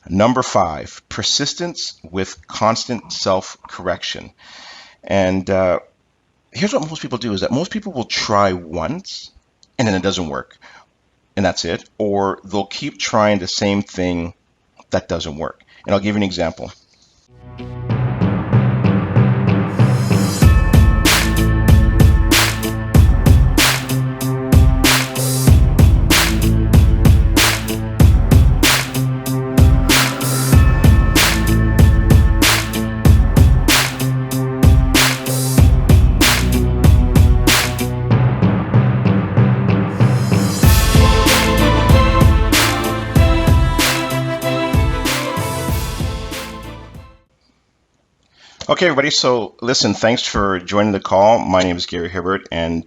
Number 5, persistence with constant self-correction. And here's what most people do is that most people will try once and then it doesn't work and that's it. Or they'll keep trying the same thing that doesn't work. And I'll give you an example. Okay, everybody. So listen, thanks for joining the call. My name is Gary Hibbert, and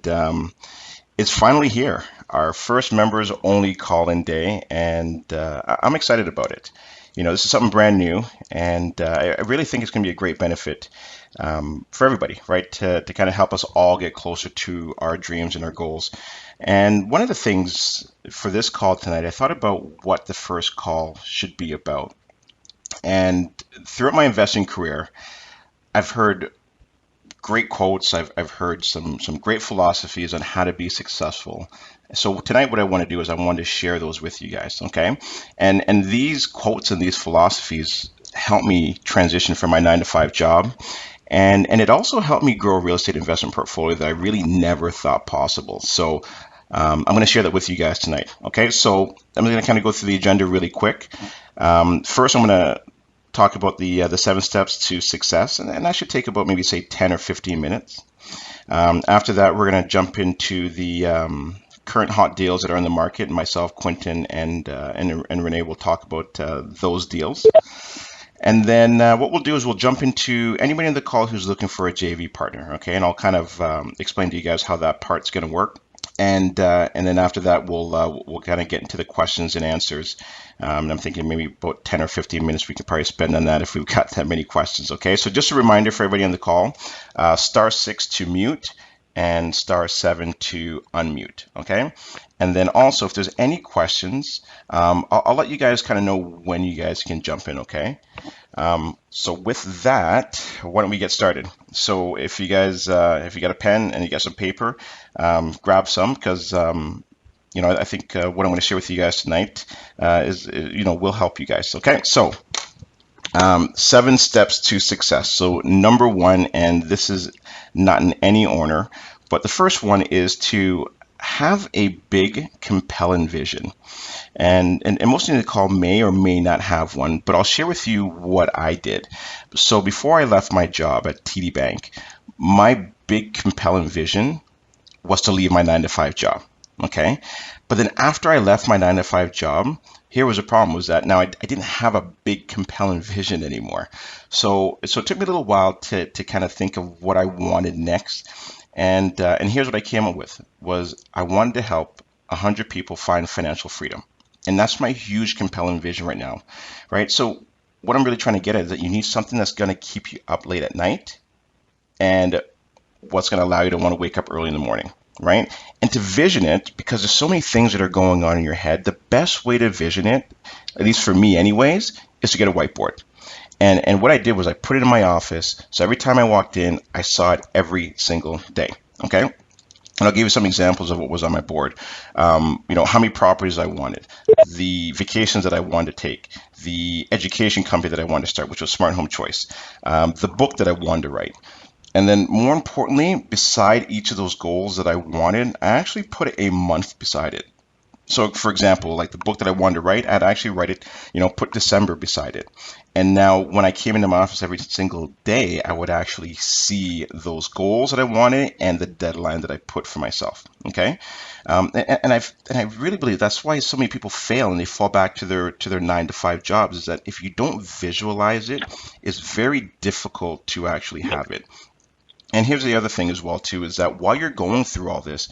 it's finally here. Our first members only call-in day, and I'm excited about it. You know, this is something brand new, and I really think it's going to be a great benefit for everybody, right? To kind of help us all get closer to our dreams and our goals. And one of the things for this call tonight, I thought about what the first call should be about. And throughout my investing career, I've heard great quotes. I've heard some great philosophies on how to be successful. So tonight, what I want to do is I want to share those with you guys, okay? And these quotes and these philosophies help me transition from my 9-to-5 job, and it also helped me grow a real estate investment portfolio that I really never thought possible. So I'm going to share that with you guys tonight, okay? So I'm going to kind of go through the agenda really quick. First, I'm going to talk about the 7 steps to success, and that should take about maybe say 10 or 15 minutes. After that, we're going to jump into the current hot deals that are in the market, and myself, Quentin, and Renee will talk about those deals. And then what we'll do is we'll jump into anybody in the call who's looking for a JV partner, okay? And I'll kind of explain to you guys how that part's going to work. And then after that, we'll kind of get into the questions and answers. And I'm thinking maybe about 10 or 15 minutes we could probably spend on that if we've got that many questions. Okay, so just a reminder for everybody on the call: *6 to mute and *7 to unmute. Okay, and then also if there's any questions, I'll let you guys kind of know when you guys can jump in. Okay. So with that, why don't we get started? So if you guys, if you got a pen and you got some paper, grab some, because you know, I think what I'm going to share with you guys tonight is, you know, will help you guys. Okay, so 7 steps to success. So number 1, and this is not in any order, but the first one is to have a big, compelling vision. And most of the call may or may not have one, but I'll share with you what I did. So before I left my job at TD Bank, my big, compelling vision was to leave my 9-to-5 job. Okay, but then after I left my 9-to-5 job, here was a problem: was that now I didn't have a big, compelling vision anymore. So it took me a little while to kind of think of what I wanted next. And here's what I came up with: was I wanted to help 100 people find financial freedom. And that's my huge, compelling vision right now, right? So what I'm really trying to get at is that you need something that's going to keep you up late at night, and what's going to allow you to want to wake up early in the morning, right? And to vision it, because there's so many things that are going on in your head, the best way to vision it, at least for me anyways, is to get a whiteboard. And what I did was I put it in my office, so every time I walked in, I saw it every single day, okay? And I'll give you some examples of what was on my board. You know, how many properties I wanted, the vacations that I wanted to take, the education company that I wanted to start, which was Smart Home Choice, the book that I wanted to write. And then more importantly, beside each of those goals that I wanted, I actually put a month beside it. So for example, like the book that I wanted to write, I'd actually write it, you know, put December beside it. And now when I came into my office every single day, I would actually see those goals that I wanted and the deadline that I put for myself. Okay. And I really believe that's why so many people fail and they fall back to their 9-to-5 jobs, is that if you don't visualize it, it's very difficult to actually have it. And here's the other thing as well too, is that while you're going through all this,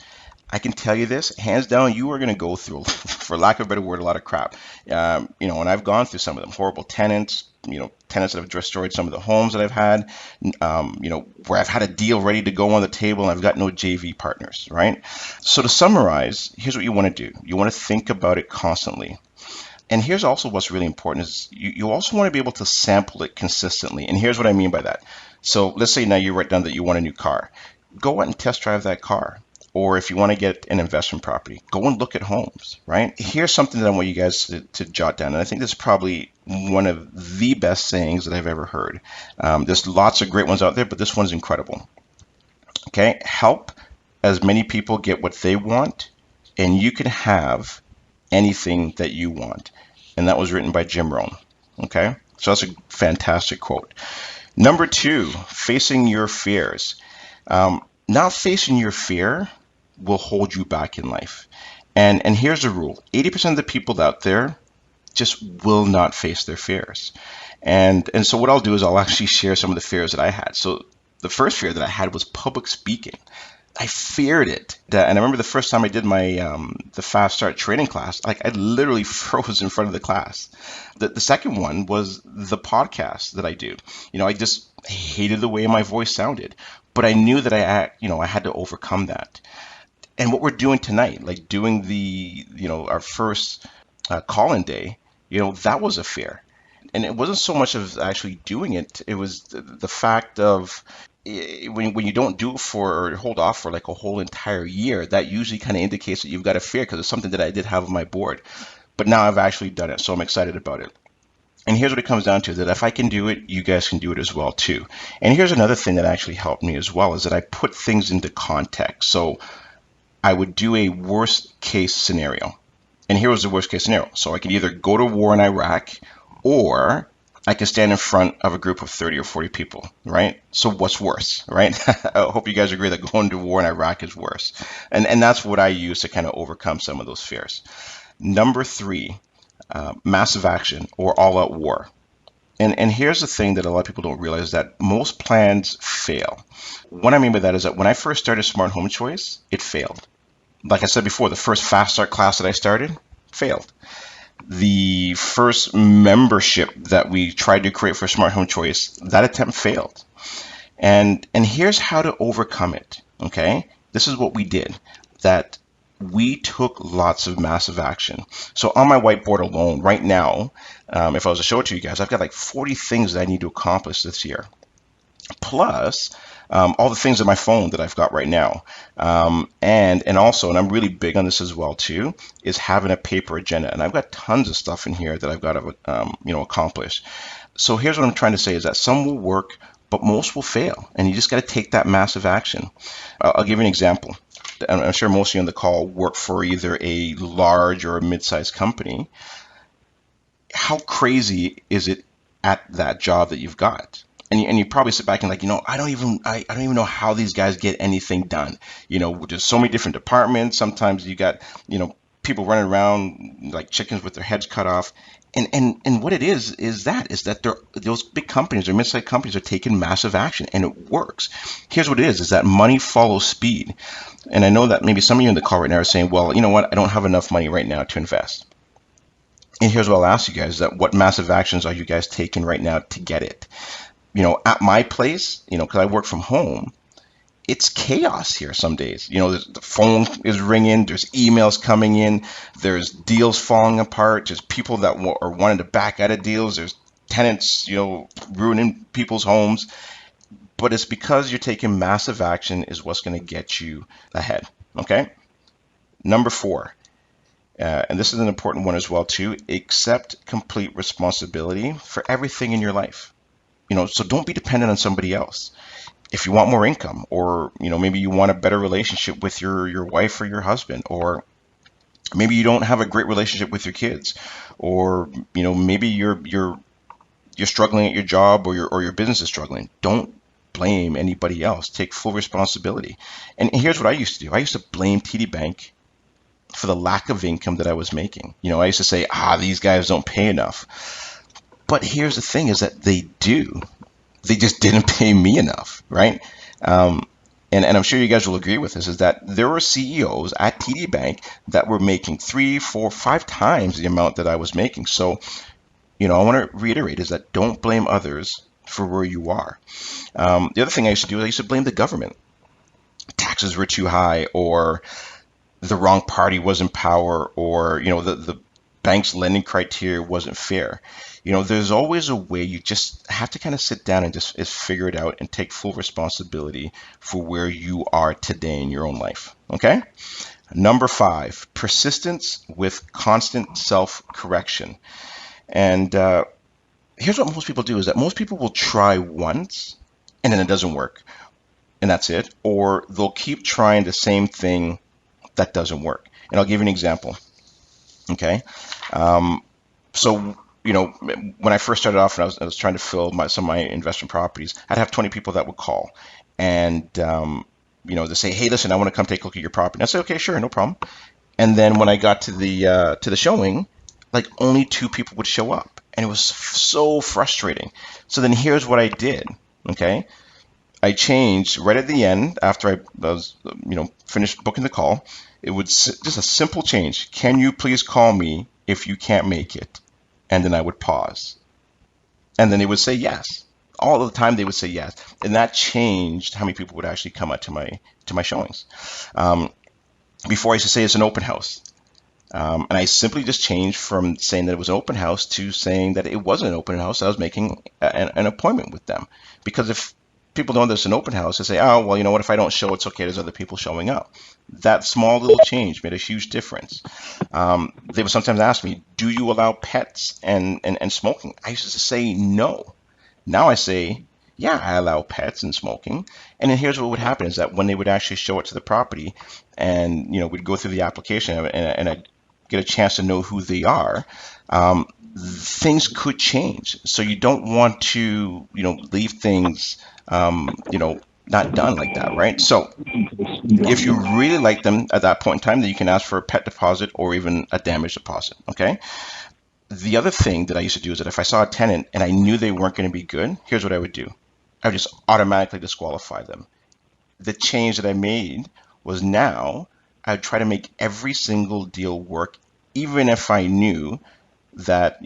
I can tell you this, hands down, you are going to go through, for lack of a better word, a lot of crap. You know, and I've gone through some of them. Horrible tenants, you know, tenants that have destroyed some of the homes that I've had, you know, where I've had a deal ready to go on the table and I've got no JV partners, right? So to summarize, here's what you want to do. You want to think about it constantly. And here's also what's really important is you also want to be able to sample it consistently. And here's what I mean by that. So let's say now you write down that you want a new car. Go out and test drive that car. Or if you want to get an investment property, go and look at homes, right? Here's something that I want you guys to jot down. And I think this is probably one of the best sayings that I've ever heard. There's lots of great ones out there, but this one's incredible. Okay, help as many people get what they want, and you can have anything that you want. And that was written by Jim Rohn. Okay, so that's a fantastic quote. Number two, facing your fears. Not facing your fear will hold you back in life. And here's the rule: 80% of the people out there just will not face their fears. And so what I'll do is I'll actually share some of the fears that I had. So the first fear that I had was public speaking. I feared it. And I remember the first time I did my the Fast Start training class, like I literally froze in front of the class. The second one was the podcast that I do. I just hated the way my voice sounded, but I knew that I had to overcome that. And what we're doing tonight, like doing our first call-in day, that was a fear. And it wasn't so much of actually doing it. It was the fact of when you don't do it or hold off for like a whole entire year, that usually kind of indicates that you've got a fear, because it's something that I did have on my board. But now I've actually done it, so I'm excited about it. And here's what it comes down to, that if I can do it, you guys can do it as well too. And here's another thing that actually helped me as well, is that I put things into context. So I would do a worst case scenario. And here was the worst case scenario. So I could either go to war in Iraq, or I can stand in front of a group of 30 or 40 people, right? So what's worse, right? I hope you guys agree that going to war in Iraq is worse. And that's what I use to kind of overcome some of those fears. Number three, massive action or all-out war. And here's the thing that a lot of people don't realize, that most plans fail. What I mean by that is that when I first started Smart Home Choice, it failed. Like I said before, the first Fast Start class that I started failed. The first membership that we tried to create for Smart Home Choice, that attempt failed. And here's how to overcome it, okay? This is what we did, that we took lots of massive action. So on my whiteboard alone right now, if I was to show it to you guys, I've got like 40 things that I need to accomplish this year. Plus all the things on my phone that I've got right now. And also, and I'm really big on this as well too, is having a paper agenda. And I've got tons of stuff in here that I've got to accomplish. So here's what I'm trying to say, is that some will work, but most will fail. And you just got to take that massive action. I'll give you an example. I'm sure most of you on the call work for either a large or a mid-sized company. How crazy is it at that job that you've got? And you probably sit back and like, I don't even know how these guys get anything done. There's so many different departments. Sometimes you got, people running around like chickens with their heads cut off. And what it is that those big companies or mid-sized companies are taking massive action, and it works. Here's what it is that money follows speed. And I know that maybe some of you in the call right now are saying, well, you know what, I don't have enough money right now to invest. And here's what I'll ask you guys, that what massive actions are you guys taking right now to get it? At my place, because I work from home, it's chaos here some days. The phone is ringing, there's emails coming in, there's deals falling apart, there's people that are wanting to back out of deals, there's tenants, ruining people's homes. But it's because you're taking massive action is what's going to get you ahead, okay? Number four, and this is an important one as well too, accept complete responsibility for everything in your life. So don't be dependent on somebody else. If you want more income, or maybe you want a better relationship with your wife or your husband, or maybe you don't have a great relationship with your kids, or maybe you're struggling at your job, or your business is struggling. Don't blame anybody else. Take full responsibility. And here's what I used to do. I used to blame TD Bank for the lack of income that I was making. I used to say, these guys don't pay enough. But here's the thing, is that they do. They just didn't pay me enough, right? And I'm sure you guys will agree with this, is that there were CEOs at TD Bank that were making 3, 4, 5 times the amount that I was making. So, I want to reiterate, is that don't blame others for where you are. The other thing I used to do is I used to blame the government. Taxes were too high, or the wrong party was in power, or, banks' lending criteria wasn't fair. There's always a way. You just have to kind of sit down and just figure it out and take full responsibility for where you are today in your own life. Okay? Number 5, persistence with constant self-correction. And here's what most people do is that most people will try once and then it doesn't work and that's it. Or they'll keep trying the same thing that doesn't work. And I'll give you an example. Okay. So, when I first started off and I was trying to fill some of my investment properties, I'd have 20 people that would call and, they say, hey, listen, I want to come take a look at your property. And I'd say, okay, sure, no problem. And then when I got to the showing, like only 2 people would show up. And it was so frustrating. So then here's what I did. Okay. I changed right at the end after I was, finished booking the call. It was just a simple change. Can you please call me if you can't make it? And then I would pause. And then they would say yes. All the time they would say yes. And that changed how many people would actually come out to my showings. Before I used to say it's an open house. And I simply just changed from saying that it was an open house to saying that it wasn't an open house. I was making an appointment with them. Because if people know there's an open house, they say, oh, well, you know what, if I don't show, it's okay, there's other people showing up. That small little change made a huge difference. They would sometimes ask me, do you allow pets and smoking? I used to say no. Now I say, yeah, I allow pets and smoking. And then here's what would happen is that when they would actually show it to the property and, we'd go through the application and I'd get a chance to know who they are, things could change. So you don't want to, leave things, not done like that, right? So if you really like them at that point in time, then you can ask for a pet deposit or even a damage deposit, okay? The other thing that I used to do is that if I saw a tenant and I knew they weren't going to be good, here's what I would do. I would just automatically disqualify them. The change that I made was now I would try to make every single deal work, even if I knew that,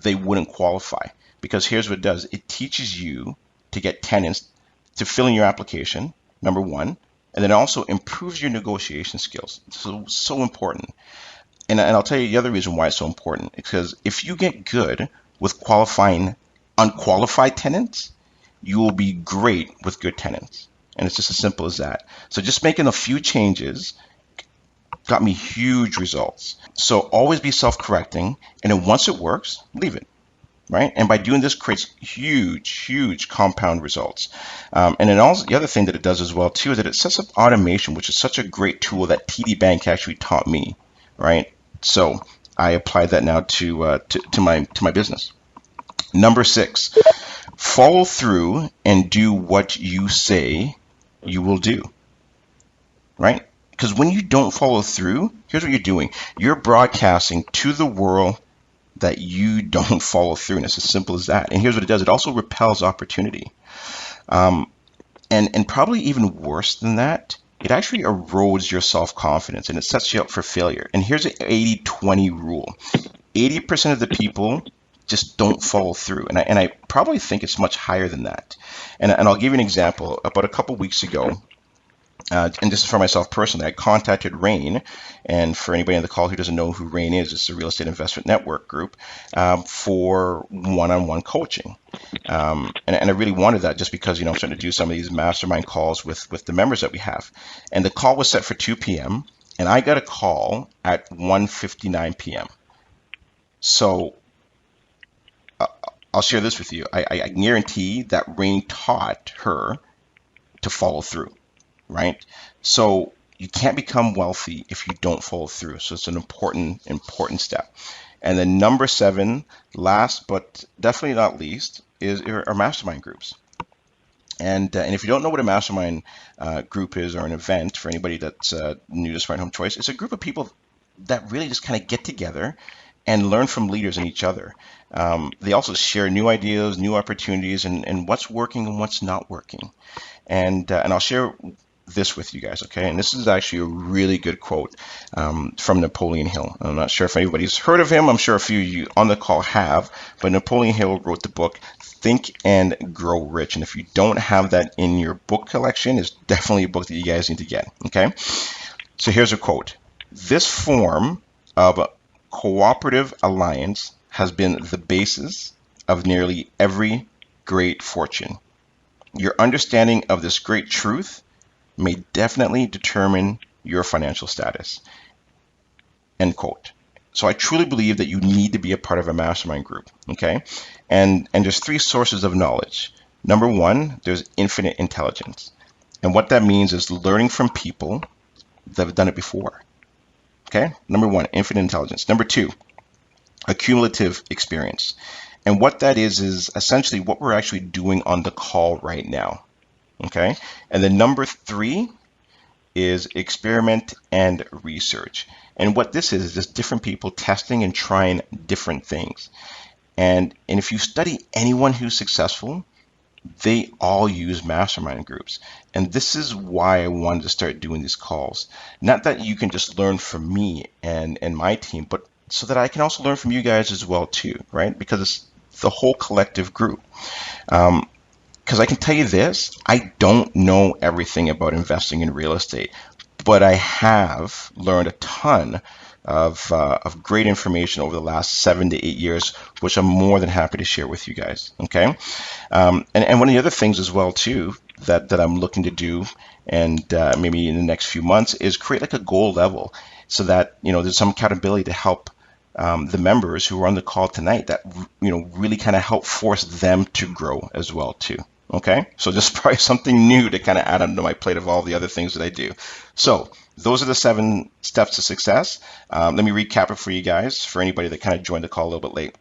they wouldn't qualify. Because here's what it does. It teaches you to get tenants to fill in your application, number 1, and then it also improves your negotiation skills. So important. And I'll tell you the other reason why it's so important, because if you get good with qualifying unqualified tenants, you will be great with good tenants. And it's just as simple as that. So just making a few changes got me huge results. So always be self-correcting, and then once it works, leave it. Right? And by doing this creates huge compound results. And then also the other thing that it does as well too is that it sets up automation, which is such a great tool that TD Bank actually taught me, right? So I applied that now to my business. Number 6, follow through and do what you say you will do, right? Because when you don't follow through, here's what you're doing. You're broadcasting to the world that you don't follow through, and it's as simple as that. And here's what it does. It also repels opportunity. And probably even worse than that, it actually erodes your self-confidence and it sets you up for failure. And here's an 80-20 rule. 80% of the people just don't follow through. And I probably think it's much higher than that. And I'll give you an example. About a couple weeks ago, and this is for myself personally, I contacted Rain, and for anybody on the call who doesn't know who Rain is, it's a real estate investment network group for one-on-one coaching. And I really wanted that just because, I'm starting to do some of these mastermind calls with the members that we have. And the call was set for 2 p.m., and I got a call at 1:59 p.m. So I'll share this with you. I guarantee that Rain taught her to follow through. Right? So you can't become wealthy if you don't follow through. So it's an important step. And then number 7, last but definitely not least, is our mastermind groups. And if you don't know what a mastermind group is or an event, for anybody that's new to Smart Home Choice, it's a group of people that really just kind of get together and learn from leaders and each other. They also share new ideas, new opportunities, and what's working and what's not working. And I'll share this with you guys, okay? And this is actually a really good quote from Napoleon Hill. I'm not sure if anybody's heard of him. I'm sure a few of you on the call have, but Napoleon Hill wrote the book Think and Grow Rich. And if you don't have that in your book collection, it's definitely a book that you guys need to get, okay? So here's a quote. This form of Cooperative alliance has been the basis of nearly every great fortune. Your understanding of this great truth may definitely determine your financial status. End quote. So I truly believe that you need to be a part of a mastermind group, okay? And there's three sources of knowledge. Number one, there's infinite intelligence. And what that means is learning from people that have done it before. Okay? Number one, infinite intelligence. Number two, accumulative experience. And what that is essentially what we're actually doing on the call right now. Okay? And then number three is experiment and research. And what this is just different people testing and trying different things. And if you study anyone who's successful, they all use mastermind groups. And this is why I wanted to start doing these calls. Not that you can just learn from me and my team, but so that I can also learn from you guys as well too, right? Because it's the whole collective group. Because I can tell you this, I don't know everything about investing in real estate, but I have learned a ton of great information over the last 7 to 8 years, which I'm more than happy to share with you guys. Okay, and one of the other things as well too that I'm looking to do, and maybe in the next few months, is create like a goal level, so that there's some accountability to help the members who are on the call tonight, that really kind of help force them to grow as well too. Okay, so just probably something new to kind of add onto my plate of all the other things that I do. So those are the 7 steps to success. Let me recap it for you guys, for anybody that kind of joined the call a little bit late.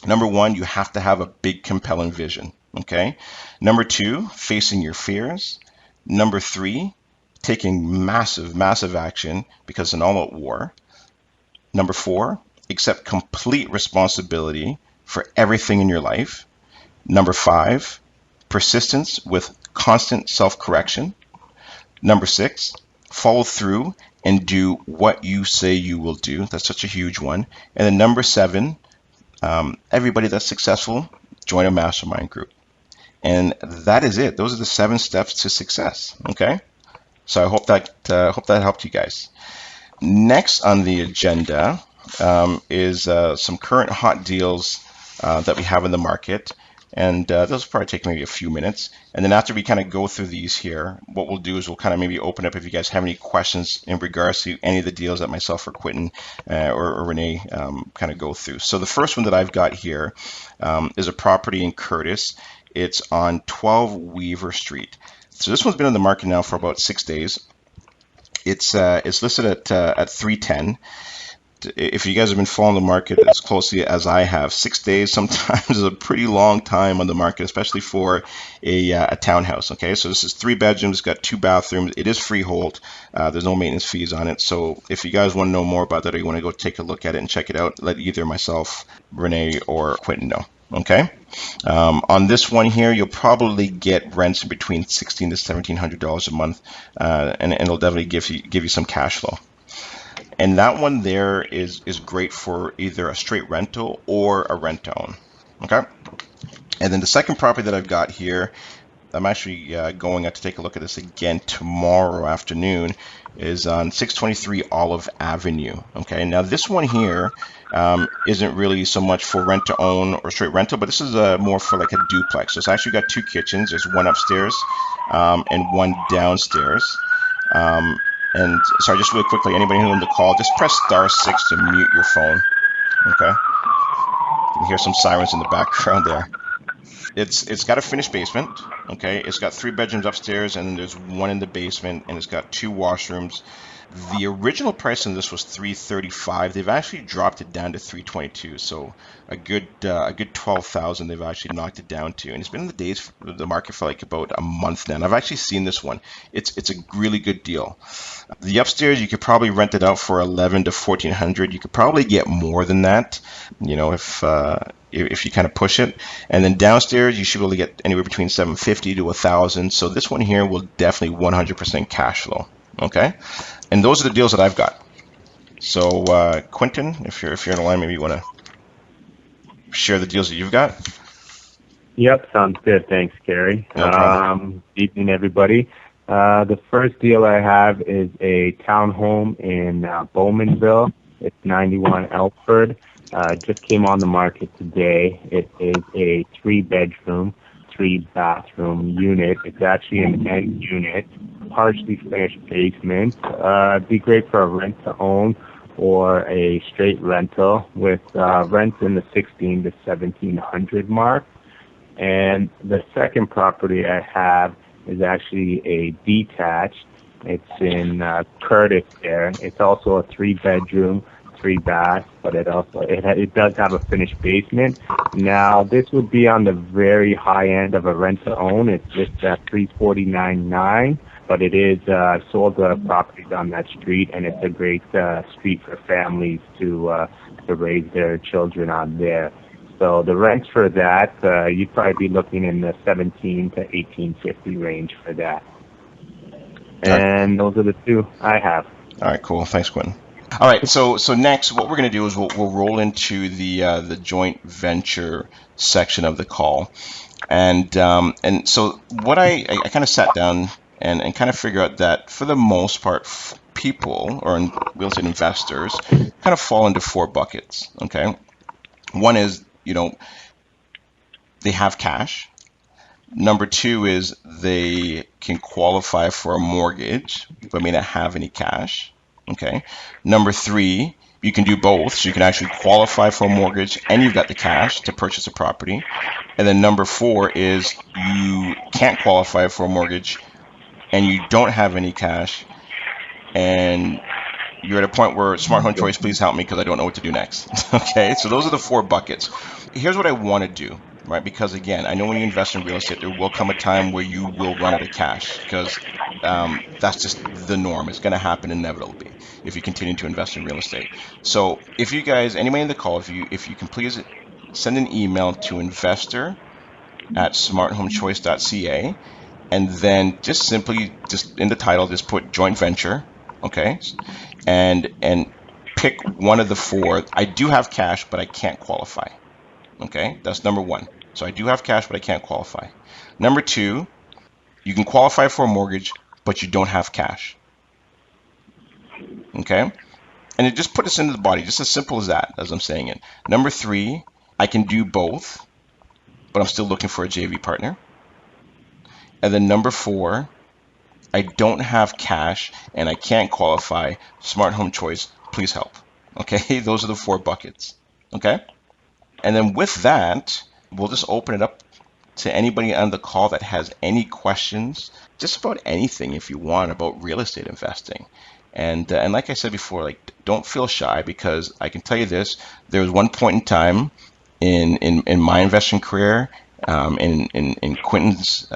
Number one, you have to have a big, compelling vision. Okay. Number two, facing your fears. Number three, taking massive action because it's an all-out war. Number four, accept complete responsibility for everything in your life. Number five, persistence with constant self-correction. Number six, follow through and do what you say you will do. That's such a huge one. And then number seven, everybody that's successful, join a mastermind group. And that is it. Those are the 7 steps to success. Okay. So I hope that helped you guys. Next on the agenda is some current hot deals that we have in the market. And those will probably take maybe a few minutes. And then after we kind of go through these here, what we'll do is we'll kind of maybe open up if you guys have any questions in regards to any of the deals that myself or Quentin or Renee kind of go through. So the first one that I've got here is a property in Curtis. It's on 12 Weaver Street. So this one's been on the market now for about 6 days. It's listed at 310. If you guys have been following the market as closely as I have, 6 days sometimes is a pretty long time on the market, especially for a townhouse. Okay, so this is 3 bedrooms, got 2 bathrooms. It is freehold. There's no maintenance fees on it. So if you guys want to know more about that, or you want to go take a look at it and check it out, let either myself, Renee, or Quentin know. Okay. On this one here, you'll probably get rents between $1,600 to $1,700 a month, and it'll definitely give you some cash flow. And that one there is great for either a straight rental or a rent to own. Okay. And then the second property that I've got here, I'm actually going out to take a look at this again tomorrow afternoon, is on 623 Olive Avenue. Okay. Now this one here isn't really so much for rent to own or straight rental, but this is more for like a duplex. So it's actually got 2 kitchens. There's one upstairs and one downstairs. And sorry, just really quickly, anybody who's on the call, just press *6 to mute your phone. Okay. You can hear some sirens in the background there. It's got a finished basement. Okay. It's got 3 bedrooms upstairs, and then there's 1 in the basement, and it's got 2 washrooms. The original price on this was $335. They've actually dropped it down to $322. So a good $12,000 they've actually knocked it down to, and it's been in the market for like about a month now. And I've actually seen this one. It's a really good deal. The upstairs, you could probably rent it out for $1,100 to $1,400. You could probably get more than that, if you kind of push it. And then downstairs, you should be able to get anywhere between $750 to $1,000. So this one here will definitely 100% cash flow. Okay. And those are the deals that I've got. So Quentin, if you're on the line, maybe you want to share the deals that you've got. Yep, sounds good. Thanks, Gary. No problem. Evening, everybody. The first deal I have is a townhome in Bowmanville. It's 91 Elford. Just came on the market today. It is a 3-bedroom, 3-bathroom unit. It's actually an end unit, partially finished basement. It'd be great for a rent-to-own or a straight rental with rents in the 16 to 1700 mark. And the second property I have is actually a detached. It's in Curtis there. It's also a 3-bedroom, 3-bath, but it does have a finished basement. Now, this would be on the very high end of a rent-to-own. It's listed at $349,900, but it is sold properties on that street, and it's a great street for families to raise their children on there. So the rents for that, you'd probably be looking in the $1,700 to $1,850 range for that. And those are the two I have. All right, cool. Thanks, Quentin. All right, so next, what we're going to do is we'll roll into the joint venture section of the call, and so what I kind of sat down and kind of figure out that for the most part, people or real estate investors kind of fall into 4 buckets. Okay, one is they have cash. Number 2 is they can qualify for a mortgage but may not have any cash. Okay. Number 3, you can do both. So you can actually qualify for a mortgage and you've got the cash to purchase a property. And then number 4 is you can't qualify for a mortgage and you don't have any cash and you're at a point where Smart Home Choice, please help me because I don't know what to do next. Okay, so those are the 4 buckets. Here's what I want to do, right? Because again, I know when you invest in real estate, there will come a time where you will run out of cash because that's just the norm. It's going to happen inevitably if you continue to invest in real estate. So if you guys, anybody in the call, if you can please send an email to investor@smarthomechoice.ca and then just simply just in the title just put joint venture, okay, and pick one of the 4. I do have cash but I can't qualify. Okay, that's number 1. So I do have cash but I can't qualify. Number 2, you can qualify for a mortgage but you don't have cash. Okay, and it just put us into the body, just as simple as that, as I'm saying it. Number 3, I can do both but I'm still looking for a JV partner. And then number 4, I don't have cash and I can't qualify. Smart Home Choice, please help. Okay, those are the 4 buckets. Okay, and then with that, we'll just open it up to anybody on the call that has any questions, just about anything if you want about real estate investing. And like I said before, like don't feel shy because I can tell you this: there was one point in time in my investing career, in Quentin's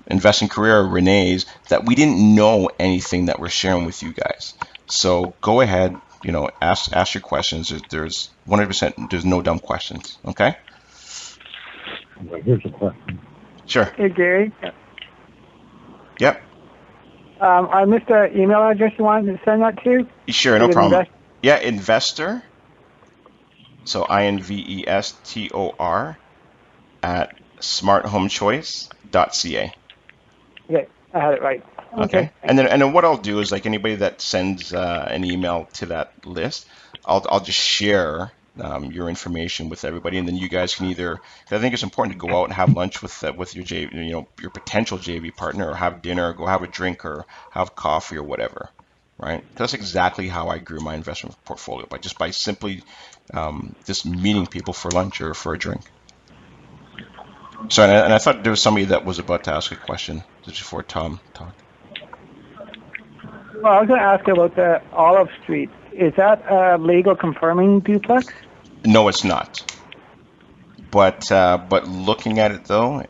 investing career, or Renee's, that we didn't know anything that we're sharing with you guys. So go ahead, ask your questions. There's 100%. There's no dumb questions. Okay. Here's a question. Sure. Hey, Gary. Yep. I missed the email address you wanted to send that to. Sure, no problem. Yeah, investor. So INVESTOR at smarthomechoice.ca. Okay, I had it right. Okay. And then what I'll do is, like anybody that sends an email to that list, I'll just share your information with everybody, and then you guys can either. Cause I think it's important to go out and have lunch with your your potential JV partner, or have dinner, or go have a drink, or have coffee, or whatever. Right? That's exactly how I grew my investment portfolio, by simply just meeting people for lunch or for a drink. So, and I thought there was somebody that was about to ask a question just before Tom talked. Well, I was going to ask about the Olive Street. Is that a legal confirming duplex? No, it's not. But looking at it though,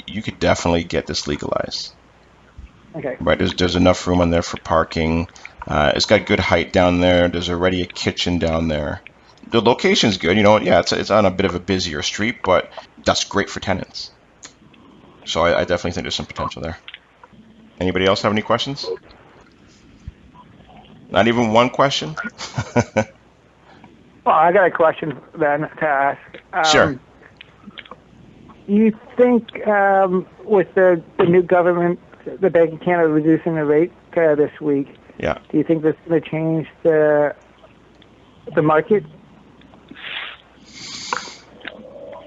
you could definitely get this legalized. Okay. Right, there's enough room on there for parking. It's got good height down there. There's already a kitchen down there. The location's good. Yeah, it's on a bit of a busier street, but that's great for tenants. So I definitely think there's some potential there. Anybody else have any questions? Not even one question? Well, I got a question then to ask. Sure. You think with the new government, the Bank of Canada reducing the rate this week, Yeah. do you think that's going to change the the market?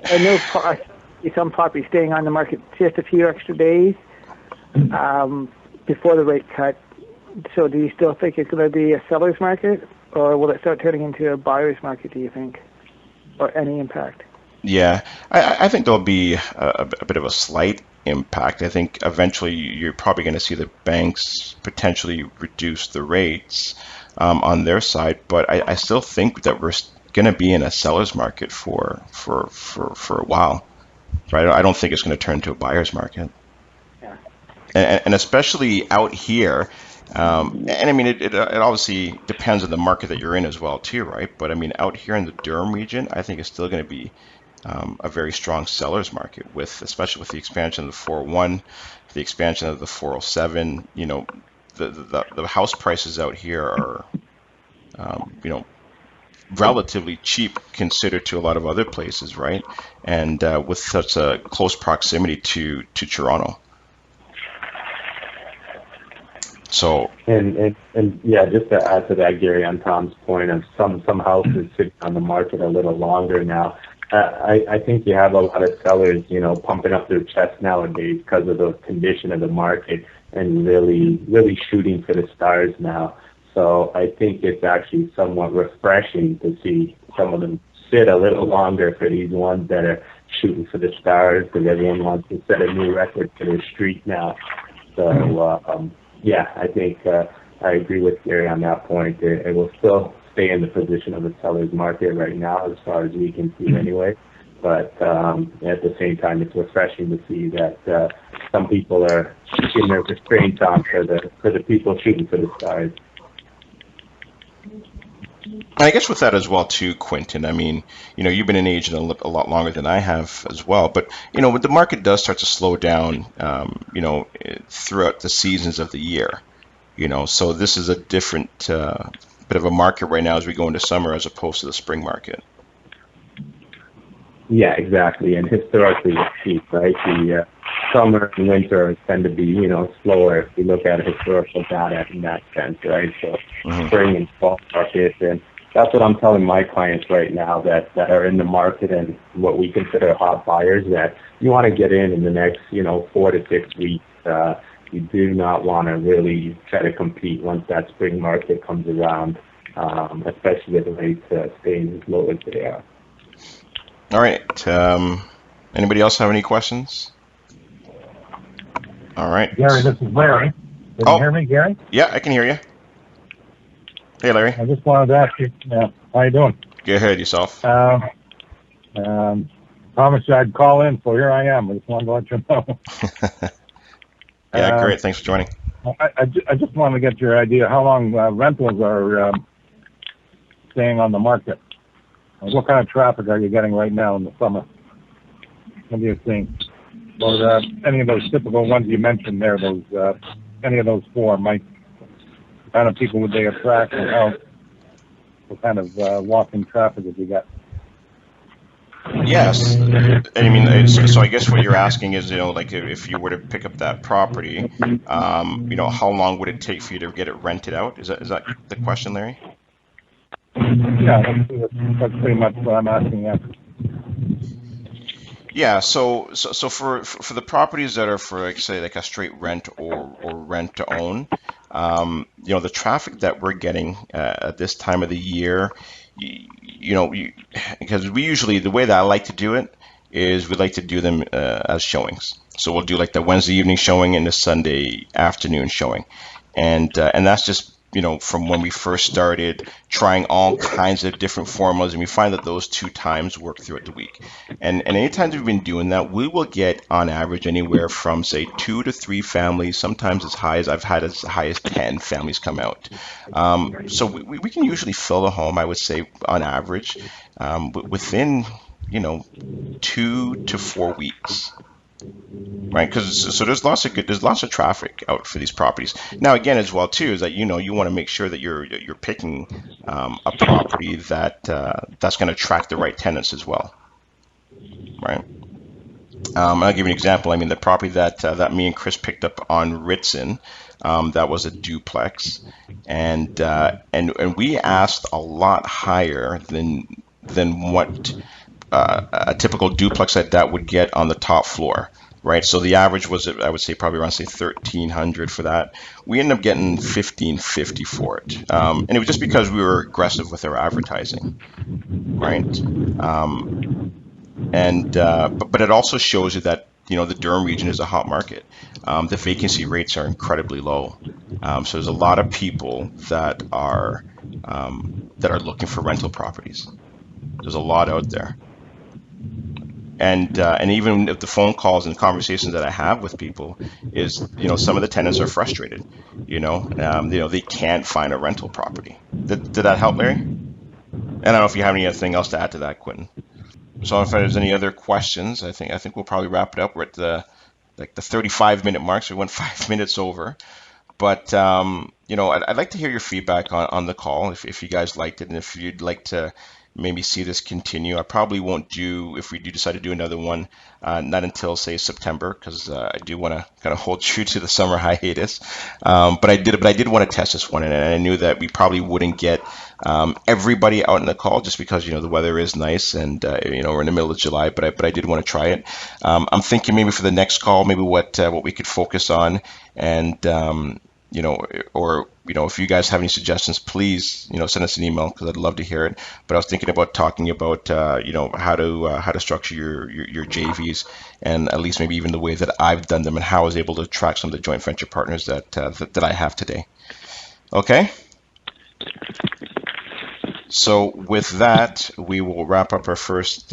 I know I see some properties staying on the market just a few extra days before the rate cut. So do you still think it's going to be a seller's market, or will it start turning into a buyer's market, do you think, or any impact? Yeah, I think there'll be a bit of a slight impact. I think eventually you're probably going to see the banks potentially reduce the rates on their side, but I still think that we're going to be in a seller's market for a while, right? I don't think it's going to turn into a buyer's market. Yeah. And especially out here, and I mean, it obviously depends on the market that you're in as well too, right? But I mean, out here in the Durham region, I think it's still going to be a very strong seller's market, especially with the expansion of the 401, the expansion of the 407. You know, the house prices out here are, you know, relatively cheap considered to a lot of other places, right? And with such a close proximity to Toronto. So and yeah, just to add to that, Gary, on Tom's point of some houses sitting on the market a little longer now. I think you have a lot of sellers, you know, pumping up their chest nowadays because of the condition of the market and really shooting for the stars now. So I think it's actually somewhat refreshing to see some of them sit a little longer for these ones that are shooting for the stars, because everyone wants to set a new record for their street now. So yeah, I think I agree with Gary on that point. It will still stay in the position of a seller's market right now, as far as we can see anyway. But at the same time, it's refreshing to see that some people are keeping their restraints on for the people shooting for the stars. I guess with that as well too, Quentin, I mean, you know, you've been an agent a lot longer than I have as well, but, you know, when the market does start to slow down, you know, throughout the seasons of the year, you know, so this is a different bit of a market right now as we go into summer as opposed to the spring market. Yeah, exactly. And historically, it's cheap, right? The summer and winter tend to be, you know, slower if you look at historical data in that sense, right? So spring and fall market, and that's what I'm telling my clients right now that are in the market and what we consider hot buyers, that you want to get in the next, you know, 4 to 6 weeks. You do not want to really try to compete once that spring market comes around, especially with the rates staying as low as they are. All right. Anybody else have any questions? All right. Gary, this is Larry. Can you hear me, Gary? Yeah, I can hear you. Hey, Larry. I just wanted to ask you, how you doing? Go ahead, yourself. Promised you I'd call in, so here I am. I just wanted to let you know. Yeah, great. Thanks for joining. I just wanted to get your idea how long rentals are staying on the market. What kind of traffic are you getting right now in the summer? What do you think? Or any of those typical ones you mentioned there, those any of those four, what kind of people would they attract, and what kind of walk-in traffic would you get? Yes. I mean, so I guess what you're asking is, you know, like if you were to pick up that property, you know, how long would it take for you to get it rented out? Is that the question, Larry? Yeah, that's pretty much what I'm asking. Yeah, so for the properties that are for, like, say, like a straight rent or rent to own, you know, the traffic that we're getting at this time of the year, you know, because we usually, the way that I like to do it is we like to do them as showings. So we'll do like the Wednesday evening showing and the Sunday afternoon showing, and that's just, you know, from when we first started trying all kinds of different formulas, and we find that those 2 times work throughout the week. And anytime we've been doing that, we will get on average anywhere from, say, 2 to 3 families, sometimes I've had as high as 10 families come out. So we can usually fill the home, I would say, on average, within, you know, 2 to 4 weeks. Right, because there's lots of traffic out for these properties. Now, again, as well too, is that, you know, you want to make sure that you're picking a property that's going to attract the right tenants as well, right? I'll give you an example. I mean, the property that me and Chris picked up on Ritson, that was a duplex, and we asked a lot higher than what a typical duplex like that would get on the top floor, right? So the average was, I would say, probably around say 1,300 for that. We ended up getting 1,550 for it, and it was just because we were aggressive with our advertising, right? Um, but it also shows you that the Durham region is a hot market. The vacancy rates are incredibly low, so there's a lot of people that are looking for rental properties. There's a lot out there. And even if the phone calls and conversations that I have with people is, some of the tenants are frustrated. They can't find a rental property. Did that help, Larry? And I don't know if you have anything else to add to that, Quentin. So if there's any other questions, I think we'll probably wrap it up. We're at the 35-minute mark, so we went 5 minutes over. But I'd like to hear your feedback on the call if you guys liked it, and if you'd like to maybe see this continue. I probably won't do, if we do decide to do another one, not until say September, because I do want to kind of hold true to the summer hiatus. But I did want to test this one, and I knew that we probably wouldn't get everybody out in the call just because the weather is nice, and we're in the middle of July. But I did want to try it. I'm thinking maybe for the next call, maybe what we could focus on, and if you guys have any suggestions, please, send us an email because I'd love to hear it. But I was thinking about talking about, how to structure your JVs, and at least maybe even the way that I've done them and how I was able to attract some of the joint venture partners that I have today. Okay. So with that, we will wrap up our first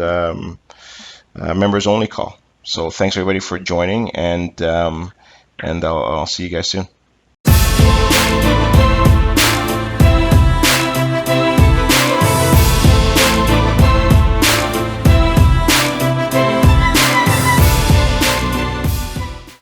members only call. So thanks everybody for joining, and I'll see you guys soon.